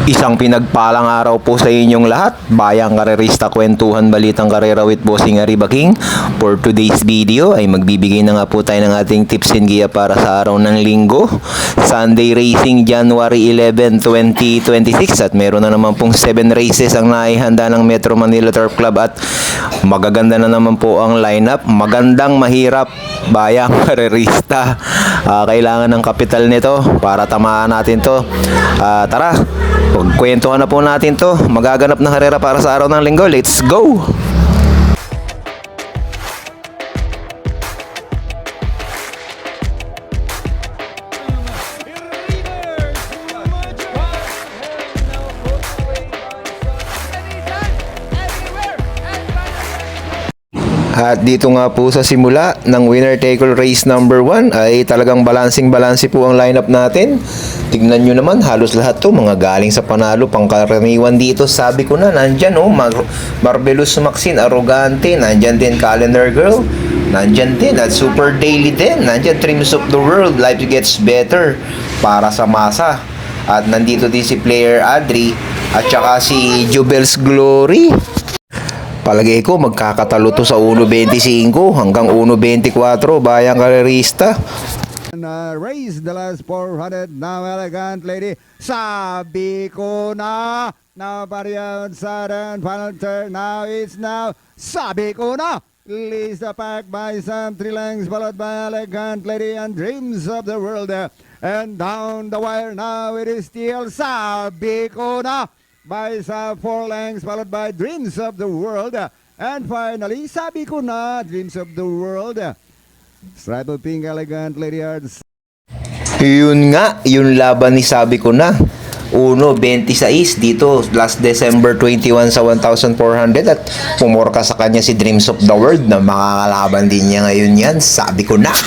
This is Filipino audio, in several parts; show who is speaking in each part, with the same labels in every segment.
Speaker 1: Isang pinagpalang araw po sa inyong lahat, bayang karerista, kwentuhan, balitang karera with Bossing Arriba King. For today's video ay magbibigay na nga po tayo ng ating tips and gear para sa araw ng linggo, Sunday Racing January 11, 2026, at meron na naman pong 7 races ang naihanda ng Metro Manila Turf Club at magaganda na naman po ang lineup. Magandang mahirap, bayang karerista. Kailangan ng kapital nito para tamaan natin to. Tara, kwentuhan na po natin to. Magaganap na karera para sa araw ng linggo. Let's go! At dito nga po sa simula ng winner-take-all race number 1 ay talagang balancing-balanse po ang lineup natin. Tignan nyo naman, halos lahat to mga galing sa panalo, pangkaraniwan dito. Sabi ko na, nandyan Marvelous Maxine, Arrogante, nandyan din Calendar Girl, nandyan din at Super Daily din, nandyan Dreams of the World, Life Gets Better para sa masa. At nandito din si Player Adri at saka si Jubel's Glory. Palagay ko magkakatalo to sa 1.25 hanggang 1.24, bayang karerista.
Speaker 2: Raise the last 400 now, Elegant Lady. Sabi ko na pariyan sa final turn. Now it's now. Sabi ko na. Leads the pack by some 3 lengths, followed by Elegant Lady and Dreams of the World. And down the wire now it is still Sabi ko na. By sa 4 lengths, followed by Dreams of the World. And finally, Sabi ko na, Dreams of the World. Stripe of Pink, Elegant Lady Arts.
Speaker 1: Yun nga, yung laban ni Sabi ko na. 1.26 dito last December 21 sa 1,400 at pumorka sa kanya si Dreams of the World na makakalaban din niya ngayon yan. Sabi ko na.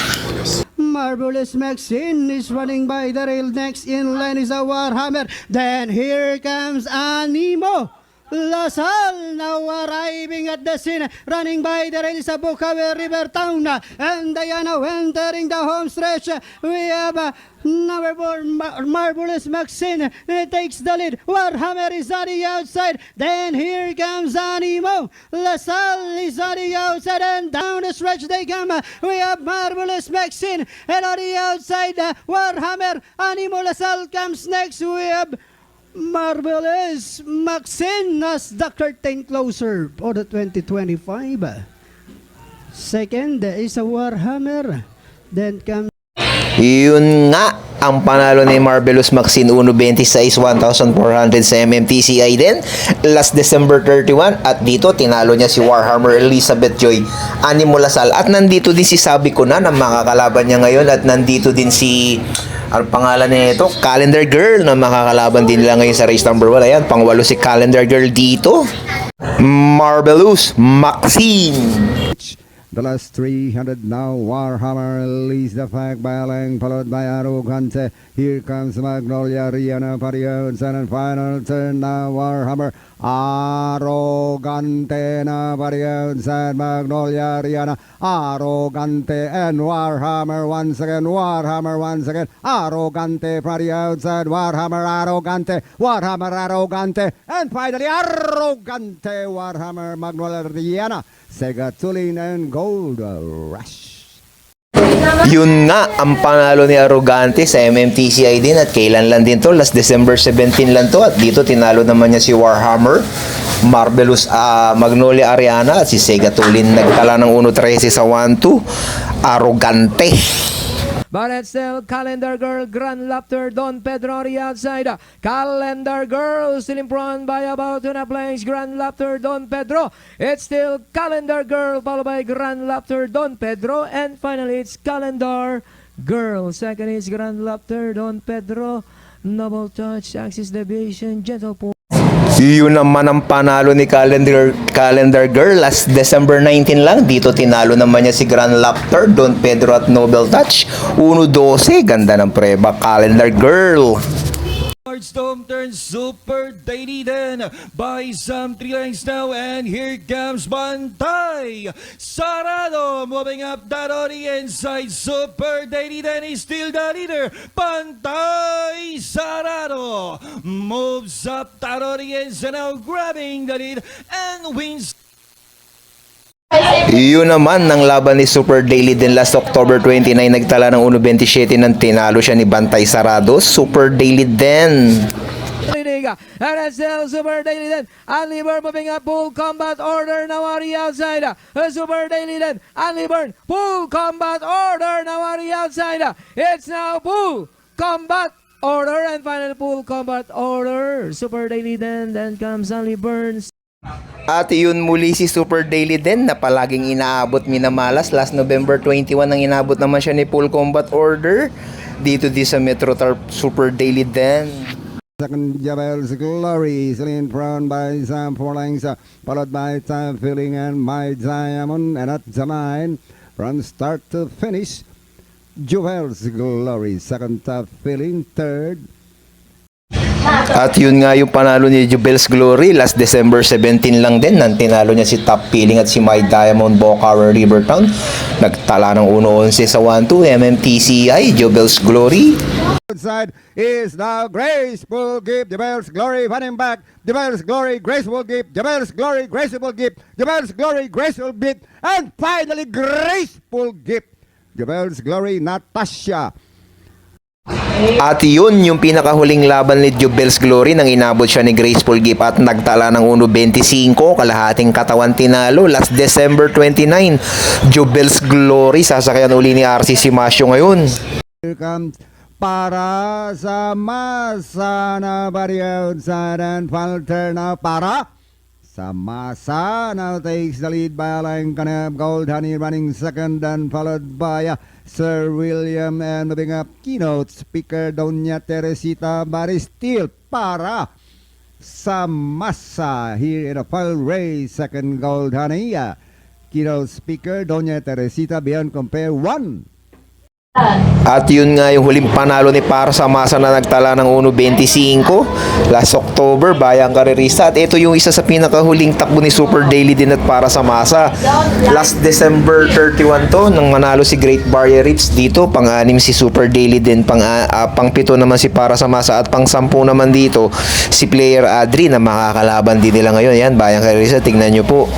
Speaker 3: Marvelous Maxine is running by the rail. Next in line is a Warhammer. Then here comes Animo. Lasal now arriving at the scene. Running by the rail is a Bukawi River Town. And Diana entering the home stretch. We have number 4 Marvelous Maxine takes the lead. Warhammer is on the outside. Then here comes Animo. LaSalle is on the outside and down the stretch they come. We have Marvelous Maxine and on the outside Warhammer. Animo LaSalle comes next. We have Marvelous Maxine as the curtain closer for the 2025. Second is a Warhammer. Then comes
Speaker 1: Yun nga, ang panalo ni Marvelous Maxine 1.26, 1,400 sa MMTCI din last December 31. At dito tinalo niya si Warhammer Elizabeth Joy Animo Lasal. At nandito din si Sabi ko na makakalaban niya ngayon. At nandito din si ang pangalan nito, Calendar Girl, na makakalaban din nila ngayon sa race number 1. Ayan, pangwalo si Calendar Girl dito. Marvelous Maxine.
Speaker 2: The last 300 now, Warhammer leads the pack by Alang, followed by Arrogante. Here comes Magnolia, Rihanna, Parions, and final turn now, Warhammer. Arrogante na Parions and Magnolia, Rihanna. Arrogante and Warhammer once again, Warhammer once again. Arrogante, Parions and Warhammer, Arrogante, Warhammer, Arrogante. And finally, Arrogante, Warhammer, Magnolia, Rihanna. Sega Tulin and Gold Rush.
Speaker 1: Yun nga, ang panalo ni Arrogante sa MMTCI din. At kailan lang din to? Last December 17 lang to. At dito tinalo naman niya si Warhammer, Marvelous Magnolia Ariana at si Sega Tulin. Nagtala ng 1.13 sa 1-2. Arrogante.
Speaker 4: But it's still Calendar Girl, Grand Laughter, Don Pedro on the outside. Calendar Girl still in front by about 2 lengths. Grand Laughter, Don Pedro. It's still Calendar Girl followed by Grand Laughter, Don Pedro. And finally, it's Calendar Girl. Second is Grand Laughter, Don Pedro. Noble Touch, Axis Deviation, Gentle Pull.
Speaker 1: Yun naman ang panalo ni Calendar Girl last December 19 lang. Dito tinalo naman niya si Grand Laughter, Don Pedro at Noble Touch. 1-12, ganda ng preba, Calendar Girl.
Speaker 5: Storm turns super daily then by some 3 lengths now, and here comes Bantay Sarado moving up Darori inside. Super daily then is still the leader. Bantay Sarado moves up Darori is now grabbing the lead and wins.
Speaker 1: Yun naman ng laban ni Super Daily din last October 29, nagtala ng 1.27 nang tinalo siya ni Bantay Sarado. Super Daily din.
Speaker 4: And it's still Super Daily then. Andy Byrne moving up full combat order now on the outside. Super Daily then. Andy Byrne full combat order now on the outside. It's now full combat order and final full combat order. Super Daily then comes Andy Burns.
Speaker 1: At yun muli si Super Daily din na palaging inaabot minamalas. Last November 21 nang inabot naman siya ni Full Combat Order dito sa Metro Tarp. Super Daily din.
Speaker 2: Second, Jabel's Glory, still in front by Sam Forlings, followed by Time Filling and My Diamond, and at the line, from start to finish, Jabel's Glory, second, Time Filling, third.
Speaker 1: At yun nga yung panalo ni Jubel's Glory last December 17 lang din nang tinalo niya si Top Feeling at si My Diamond Bocawer Rivertown. Nagtala ng 1-11 sa 1-2 MMTCI Jubel's Glory.
Speaker 2: Outside is now Graceful Gift, Jabel's Glory, running back, Jabel's Glory, Graceful Gift, Jabel's Glory, Graceful Gift, Jabel's Glory, Graceful Gift, and finally Graceful Gift, Jabel's Glory, Natasha.
Speaker 1: At yun yung pinakahuling laban ni Jubel's Glory nang inabot siya ni Graceful Gift at nagtala ng 1.25, kalahating katawan tinalo last December 29. Jubel's Glory sasakayan uli ni RC Simasyo ngayon.
Speaker 2: Here comes para sa masa na body outside and final turn now para sa masa now takes the lead by Alain Canab. Gold Honey running second and followed by Sir William and moving up keynote speaker Doña Teresita, but still para sa masa here in a final race. Second, Gold Honey, keynote speaker Doña Teresita beyond compare 1.
Speaker 1: At yun nga yung huling panalo ni Para sa Masa na nagtala ng 1.25 last October, Bayang Karerista. At ito yung isa sa pinakahuling takbo ni Super Daily din at Para sa Masa. Last December 31 to, nang manalo si Great Barrier Reefs dito. Pang-anim si Super Daily din, pang-pito naman si Para sa Masa, at pang-sampu naman dito si Player Adri na makakalaban din nila ngayon. Yan, Bayang Karerista, tignan nyo po.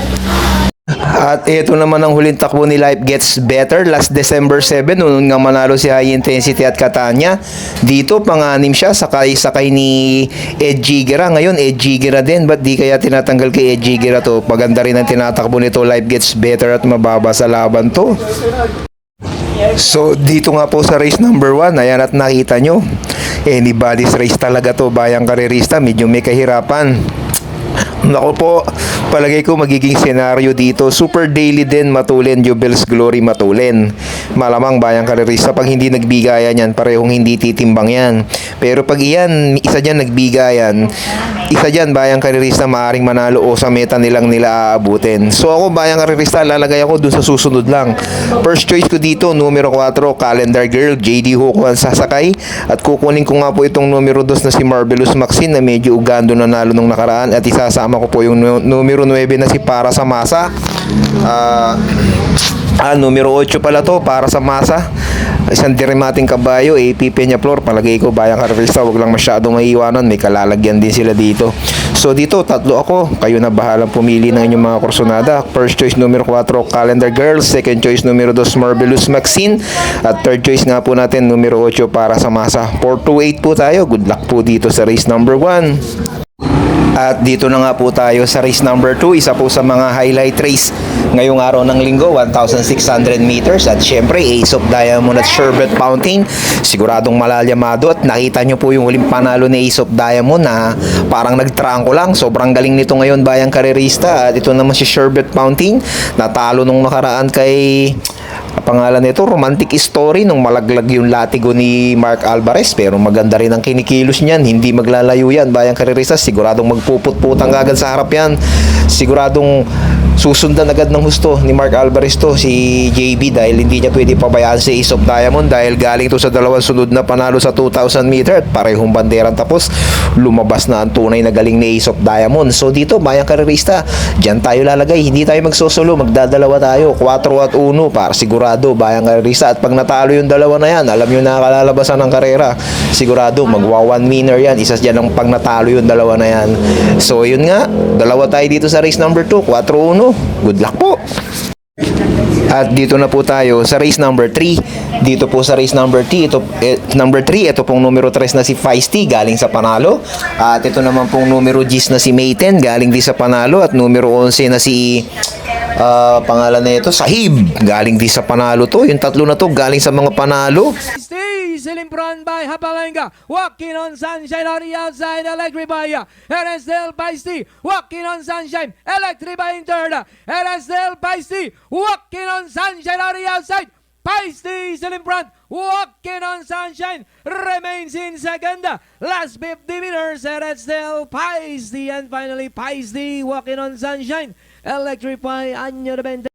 Speaker 1: At ito naman ang huling takbo ni Life Gets Better last December 7, noon nga manalo si High Intensity at Catania. Dito pang-anim siya, sakay ni Ed Jigera. Ngayon Ed Jigera din, ba't di kaya tinatanggal kay Ed Jigera to? Paganda rin ang tinatakbo nito, Life Gets Better, at mababa sa laban to. So dito nga po sa race number 1, ayan, at nakita nyo, anybody's race talaga to, Bayang Karerista. Medyo may kahirapan. Naku po, palagay ko magiging senaryo dito, Super Daily din matulin, Jubel's Glory matulin. Malamang Bayang Karerista, pag hindi nagbigayan yan, parehong hindi titimbang yan. Pero pag iyan, isa dyan nagbigayan, isa dyan Bayang Karerista maaring manalo o sa meta nilang nila aabutin. So ako Bayang Karerista, lalagay ako dun sa susunod lang. First choice ko dito, numero 4, Calendar Girl, JD Huko ang sasakay. At kukunin ko nga po itong numero 2 na si Marvelous Maxine na medyo ugando na nalo nung nakaraan, at isasama ko po yung numero 9 na si Para sa Masa. Numero 8 pala to, Para sa Masa. Isang dirimating kabayo, AP Peñaflor. Palagay ko Bayang Karerista, wag lang masyadong maiiwanan, may kalalagyan din sila dito. So dito, tatlo ako. Kayo na bahalang pumili ng inyong mga kursonada. First choice numero 4, Calendar Girls. Second choice numero 2, Marvelous Maxine. At third choice nga po natin, numero 8, Para sa Masa. 428 po tayo. Good luck po dito sa race number 1. At dito na nga po tayo sa race number 2, isa po sa mga highlight race ngayong araw ng linggo, 1,600 meters. At syempre, Ace of Diamond at Sherbet Fountain, siguradong malalyamado. At nakita nyo po yung huling panalo ni Ace of Diamond na parang nagtrangko lang. Sobrang galing nito ngayon, Bayang Karerista. At ito naman si Sherbet Fountain, natalo nung nakaraan kay pangalan nito, Romantic Story, nung malaglag yung latigo ni Mark Alvarez. Pero maganda rin ang kinikilos niyan, hindi maglalayo yan, Bayang Karerista. Siguradong magpuput-putang agad sa harap yan. Siguradong susundan agad ng husto ni Mark Alvarez to, si JB, dahil hindi niya pwede pabayaan si Ace of Diamond dahil galing to sa dalawang sunod na panalo sa 2,000 meter at parehong banderang tapos. Lumabas na ang tunay na galing ni Ace of Diamond. So dito, bayang karerista, dyan tayo lalagay, hindi tayo magsosolo, magdadalawa tayo, 4 at 1 para sigurado, bayang karerista. At pag natalo yung dalawa na yan, alam nyo na kalalabasan ng karera, sigurado magwa 1 winner yan, isa dyan ang pag natalo yung dalawa na yan. So yun nga, dalawa tayo dito sa race number 2, 4-1. Good luck po! At dito na po tayo sa race number 3. Dito po sa race number 3, ito pong numero 3 na si Feisty galing sa Panalo. At ito naman pong numero 10 na si Mayten galing din sa Panalo. At numero 11 na si pangalan na ito, Sahib, galing din sa Panalo to. Yung tatlo na to galing sa mga Panalo.
Speaker 4: Still in front by Hapalenga, walking on Sunshine on the outside, electrify, and then still Feisty, walking on Sunshine, electrifying third, and then still Feisty, walking on Sunshine on the outside, Feisty still in front, walking on Sunshine, remains in second, last 50 meters, and then still Feisty, and finally Feisty, walking on Sunshine, electrify, Anyo de Bente.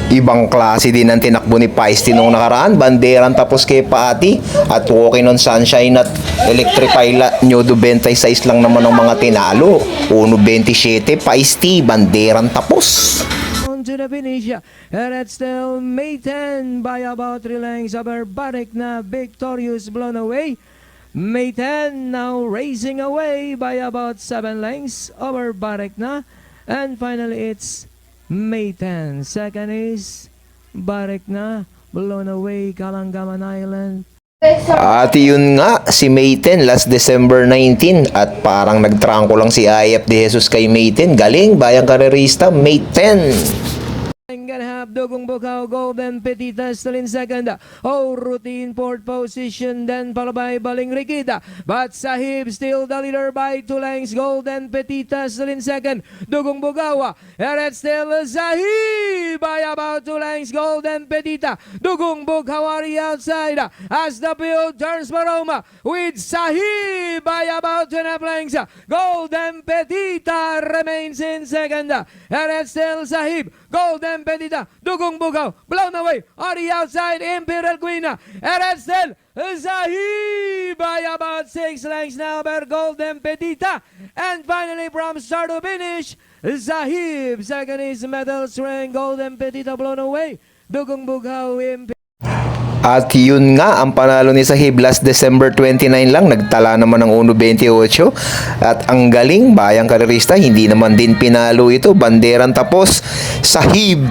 Speaker 1: Ibang klase din ang tinakbo ni Feisty noong nakaraan. Banderan tapos kay Pati at walking on Sunshine at Electrify Nyo 26 lang naman ang mga tinalo. 1.27 Feisty, banderan tapos.
Speaker 4: On to the finish, and it's still Mayten by about 3 lengths over Barik na victorious blown away. Mayten now racing away by about 7 lengths over Barik na, and finally it's Mayten. Second is Barik na, blown away Kalangaman Island.
Speaker 1: At yun nga, si Mayten last December 19 at parang nagtrangko lang si IF de Jesus kay Mayten. Galing, bayang karerista, Mayten.
Speaker 4: I'm gonna have Dugong Bukaw, Golden Petita still in second. Oh, routine fourth position, then followed by Baling Rikita. But Sahib still the leader by 2 lengths. Golden Petita still in second. Dugong Bukaw, and it's still Sahib by about 2 lengths. Golden Petita. Dugong Bukaw are outside as the field turns for Roma with Sahib by about 2.5 lengths. Golden Petita remains in second, and it's still Sahib. Golden Petita, Dugong Bukaw, blown away on the outside, Imperial Queen, and it's still Sahib by about 6 lengths now over Golden Petita, and finally from start to finish, Sahib, second is Metal String, Golden Petita blown away, Dugong Bukaw, Imperial.
Speaker 1: At yun nga, ang panalo ni Sahib last December 29 lang, nagtala naman ng 1.28. At ang galing, bayang karerista, hindi naman din pinalo ito, banderan tapos, Sahib.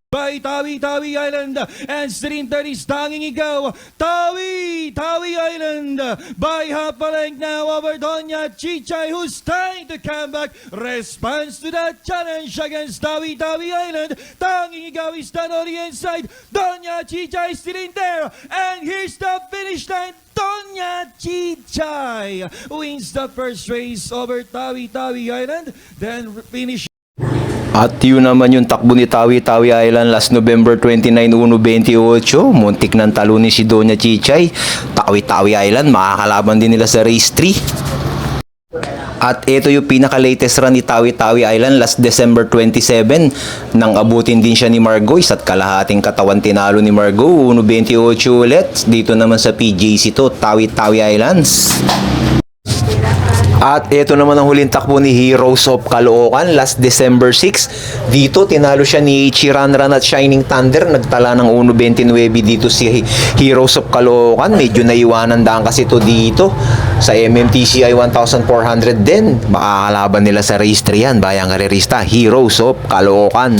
Speaker 5: By Tawi Island and Stream 30's tanging ikaw, Tawi Island by half a length now over Doña Chichay, who's trying to come back, responds to that challenge against Tawi Island. Tanging ikaw is done on the inside, Doña Chichay still in there, and here's the finish line. Doña Chichay wins the first race over Tawi Island, then finish.
Speaker 1: At yun naman yung takbo ni Tawi Island last November 29, 1.28. Muntik ng talo ni si Doña Chichay. Tawi Island, makakalaban din nila sa race 3. At ito yung pinaka-latest run ni Tawi Island last December 27. Nang abutin din siya ni Margois at kalahating katawan tinalo ni Margo. 1.28 ulit. Dito naman sa PJC to, Tawi Islands. At ito naman ang huling takbo ni Heroes of Caloocan last December 6. Dito tinalo siya ni Chiran at Shining Thunder. Nagtala ng 1.29 dito si Heroes of Caloocan. Medyo naiwanan daan kasi ito dito. Sa MMTCI 1400 din. Makakalaban nila sa race 3 yan. Bayang karerista, Heroes of Caloocan.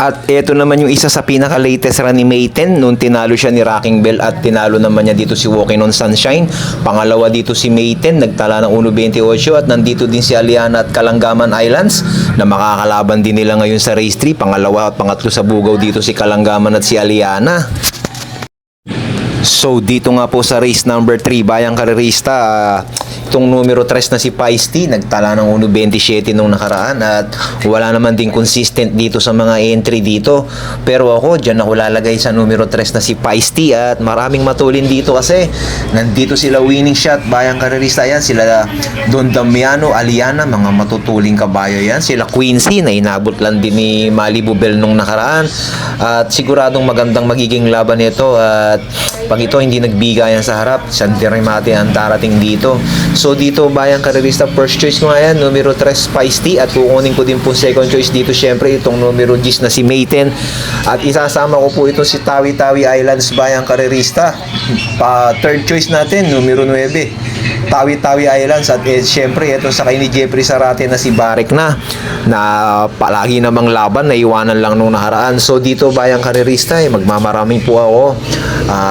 Speaker 1: At ito naman yung isa sa pinaka-latest run ni Mayten nung tinalo siya ni Rocking Bell at tinalo naman niya dito si Walking on Sunshine. Pangalawa dito si Mayten, nagtala ng 1.28 at nandito din si Aliana at Kalangaman Islands na makakalaban din nila ngayon sa race 3. Pangalawa at pangatlo sa bugaw dito si Kalangaman at si Aliana. So dito nga po sa race number 3, bayang karerista, Itong numero 3 na si Feisty, nagtala ng 1.27 nung nakaraan at wala naman din consistent dito sa mga entry dito. Pero ako, dyan ako lalagay sa numero 3 na si Feisty at maraming matulin dito kasi nandito sila winning shot, bayang karerista yan. Sila Don Damiano, Aliana, mga matutuling kabayo yan. Sila Quincy na inabot lang din ni Malibu Bell nung nakaraan. At siguradong magandang magiging laban nito at pag ito hindi nagbigayan sa harap, Santirimate ang darating dito. So dito bayang karerista, first choice ko nga yan, numero 3 Feisty at kukunin ko din po second choice dito syempre itong numero 10 na si Mayten at isasama ko po itong si Tawi Tawi Islands bayang karerista. Third choice natin, numero 9 Tawi Tawi Islands at syempre ito sa kay ni Jeffrey Sarate na si Barek na palagi namang laban na iwanan lang nung nakaraan. So dito bayang karerista magmamaraming po ako.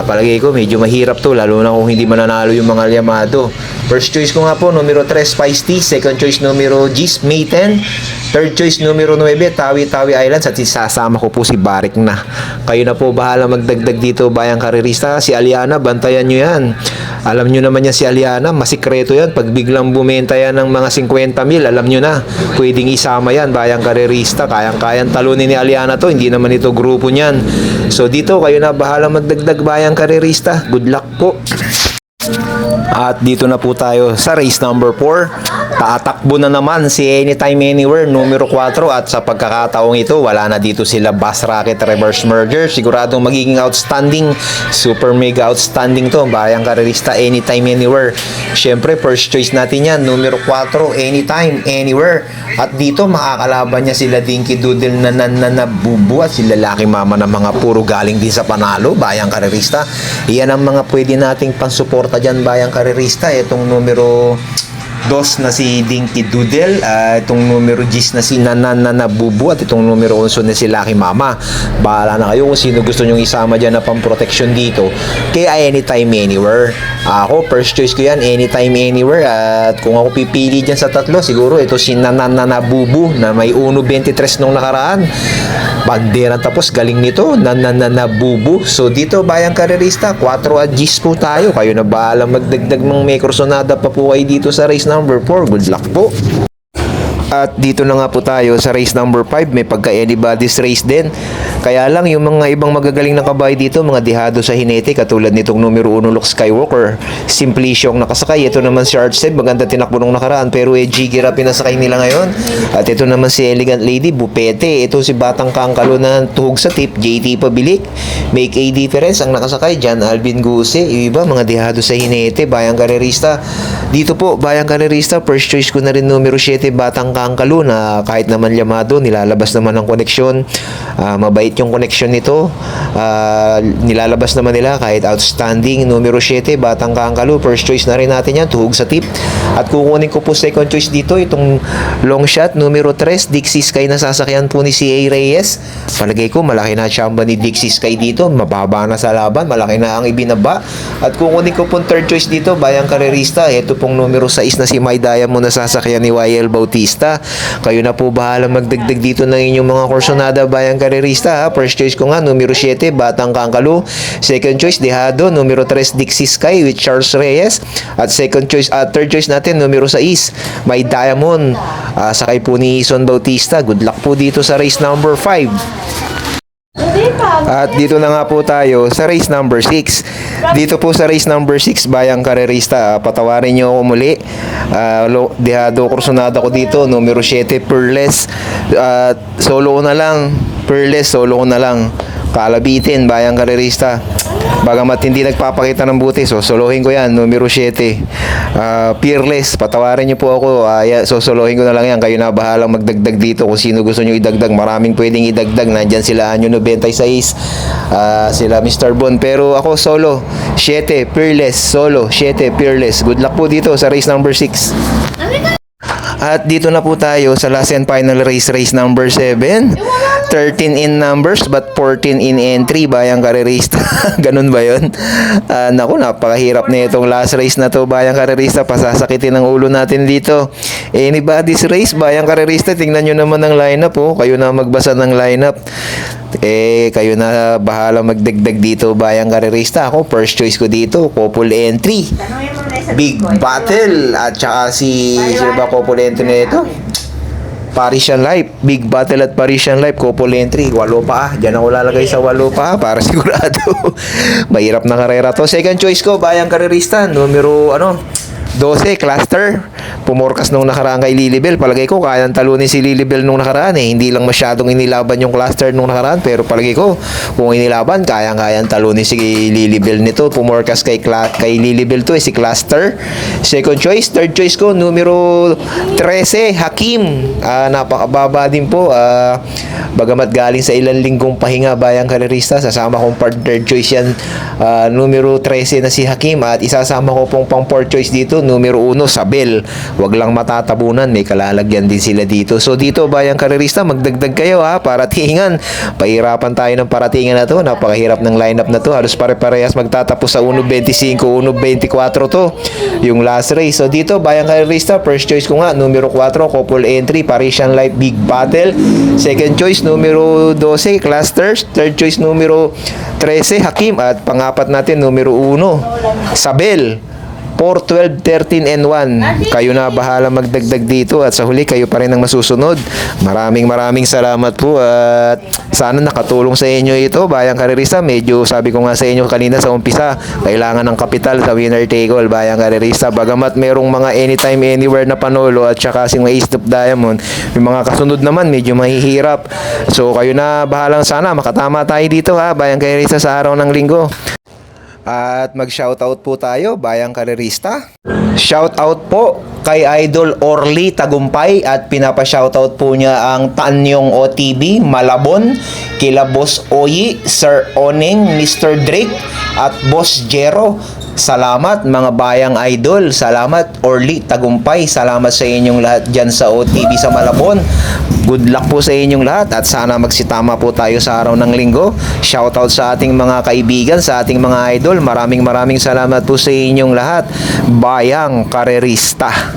Speaker 1: Palagay ko medyo mahirap to lalo na kung hindi mananalo yung mga Yamado. First choice ko nga po numero 3 Feisty, second choice numero 10 Mayten, third choice numero 9 Tawi Tawi Islands at isasama ko po si Barek na. Kayo na po bahala magdagdag dito bayang karerista. Si Aliana, bantayan nyo yan. Alam nyo naman yan si Aliana, masikreto yan. Pag biglang bumenta yan ng mga 50 mil, alam nyo na, pwedeng isama yan, bayang karerista. Kayang-kayang talunin ni Aliana to, hindi naman ito grupo niyan. So dito, kayo na bahala magdagdag bayang karerista. Good luck po. At dito na po tayo sa race number 4. Tatakbo na naman si Anytime Anywhere numero 4 at sa pagkakataong ito wala na dito sila Bass Rocket Reverse Merger. Siguradong magiging outstanding, super mega outstanding to bayang karerista Anytime Anywhere. Syempre first choice natin yan numero 4 Anytime Anywhere at dito makakalaban niya sila Dinky Doodle na nabubu at sila Lucky Mama na mga puro galing din sa panalo bayang karerista. Iyan ang mga pwede nating pansuporta dyan bayang karerista. Itong numero 2 na si Dinky Doodle, itong numero 10 na si Nabubu at itong numero 11 na si Lucky Mama. Bahala na kayo kung sino gusto nyong isama dyan na pang-protection dito kaya Anytime Anywhere. Ako, first choice ko yan, Anytime Anywhere at kung ako pipili dyan sa tatlo, siguro ito si Nabubu na may 1.23 nung nakaraan. Bandera tapos galing nito Nabubu. So dito bayang karerista 4 at 10 po tayo. Kayo na bahala magdagdag ng may kursonada pa po kayo dito sa race number 4. Good luck po. At dito na nga po tayo sa race number 5. May pagka-anybody's race din. Kaya lang yung mga ibang magagaling na kabay dito, mga dihado sa hinete, katulad nitong numero 1 Luke Skywalker, Simplicio ang nakasakay. Ito naman si Archseb, maganda tinakbo nung nakaraan, pero Jiggy Ra pinasakay nila ngayon. At ito naman si Elegant Lady, Bupete. Ito si Batang Kangkalo na tuhog sa tip, JT Pabilik. Make a Difference ang nakasakay, John Alvin Guse. Yung iba, mga dihado sa hinete, bayang karerista. Dito po, bayang karerista, first choice ko na rin numero 7, Batang Kangkalo na kahit naman Yamado, nilalabas naman ang koneksyon. Mabait yung koneksyon nito. Nilalabas naman nila kahit outstanding. Numero 7, Batang Kangkalo, first choice na rin natin yan, tuhog sa tip. At kukunin ko po second choice dito, itong long shot, numero 3, Dixie Sky na sasakyan po ni C.A. Reyes. Palagay ko, malaki na chamba ni Dixie Sky dito. Mababa na sa laban, malaki na ang ibinaba. At kukunin ko po third choice dito, bayang karerista. Ito pong numero 6 na si My Diamond na sasakyan ni YL Bautista. Kayo na po bahala magdagdag dito ng inyong mga kursonada bayang karerista. First choice ko nga, numero 7, Batang Kangkalo. Second choice, Dehado. Numero 3, Dixie Sky with Charles Reyes. At third choice natin, numero 6, My Diamond. Sakay po ni Ison Bautista. Good luck po dito sa race number 5. At dito na nga po tayo sa race number 6. Dito po sa race number 6, bayang karerista, patawarin nyo ako muli. Dehado kursonada ko dito, numero 7, Pearless. Solo ko na lang. Pearless, solo ko na lang. Kalabitin, bayang karerista. Bagamat hindi nagpapakita ng buti, so solohin ko yan, numero 7. Peerless, patawarin nyo po ako. So solohin ko na lang yan. Kayo na bahalang magdagdag dito kung sino gusto nyo idagdag. Maraming pwedeng idagdag. Nandyan sila Anyo 96, sila Mr. Bon. Pero ako solo, 7, Peerless. Solo, 7, Peerless. Good luck po dito sa race number 6. At dito na po tayo sa last and final race number 7. 13 in numbers but 14 in entry, bayang karerista. Ganun ba yun? Naku, napakahirap na itong last race na to, bayang karerista. Pasasakitin ang ulo natin dito. Anybody's race, bayang karerista. Tingnan nyo naman ang lineup, oh. Kayo na magbasa ng lineup. Kayo na bahala magdagdag dito, bayang karerista. Ako, first choice ko dito, couple entry. Big Battle. At saka sino ba couple entry na ito? Parisian Life. Big Battle at Parisian Life, couple entry. 8 pa. Diyan ako lalagay sa 8 pa para sigurado. Mahirap na karera to. Second choice ko, bayang karerista. Numero 12, Cluster. Pumorkas nung nakaraan kay Lilibel. Palagay ko, kayang talunin si Lilibel nung nakaraan eh. Hindi lang masyadong inilaban yung Cluster nung nakaraan. Pero palagay ko, kung inilaban, kayang talunin si Lilibel nito. Pumorkas kay Lilibel to eh, si Cluster. Second choice. Third choice ko, numero 13, Hakim. Napakababa din po. Bagamat galing sa ilang linggong pahinga, bayang karerista, sasama kong third choice yan, numero 13 na si Hakim. At isasama ko pong pang fourth choice dito, numero 1, Sabel. Wag lang matatabunan, may kalalagyan din sila dito. So dito, bayang karerista, magdagdag kayo ha, paratingan. Pahirapan tayo ng paratingan na to. Napakahirap ng lineup na to. Halos pare-parehas magtatapos sa 1.25, 1.24 to yung last race. So dito, bayang karerista, first choice ko nga, numero 4, couple entry, Parisian Life, Big Battle. Second choice, numero 12, Clusters. Third choice, numero 13, Hakim. At pangapat natin, numero 1, Sabel. 4, 12, 13, and 1. Kayo na bahala magdagdag dito. At sa huli, kayo pa rin ang masusunod. Maraming salamat po. At sana nakatulong sa inyo ito, bayang karerista. Medyo sabi ko nga sa inyo kanina sa umpisa, kailangan ng kapital sa winner take all, bayang karerista. Bagamat merong mga anytime, anywhere na Panolo at saka si mga Ace of Diamond, yung mga kasunod naman medyo mahihirap. So kayo na bahalang sana makatama tayo dito ha, bayang karerista, sa araw ng linggo. At mag-shoutout po tayo, bayang karerista. Shoutout po kay Idol Orly Tagumpay at pinapa-shoutout po niya ang Tanyong OTV, Malabon, kila Boss Oyi, Sir Oning, Mr. Drake at Boss Jero. Salamat mga bayang idol. Salamat Orly Tagumpay. Salamat sa inyong lahat dyan sa OTV sa Malabon. Good luck po sa inyong lahat at sana magsitama po tayo sa araw ng linggo. Shoutout sa ating mga kaibigan, sa ating mga idol. Maraming salamat po sa inyong lahat. Bayang karerista.